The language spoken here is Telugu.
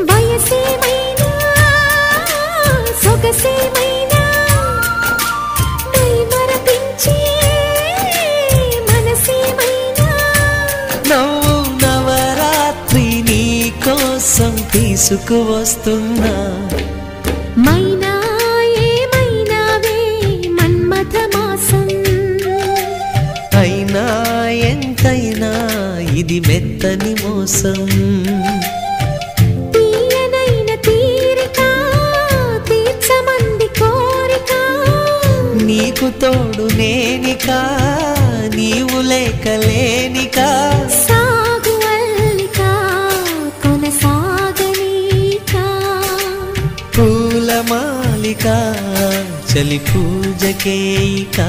వయసేమైనా సొగసేమైనా మరపించే మనసేమైనా నవ్వు నవరాత్రి నీ కోసం తీసుకువస్తున్నా మైనా ఏమైనావే మన్మథ మాసం అయినా ఎంతైనా ఇది మెత్తని మోసం తీయనైన తీరిక తీర్చమంది కోరిక నీకు తోడు నేనికా నీవు లేకలేనికా సాగు అల్లిక కొనసాగనీక పూల మాలిక చలి పూజకేయికా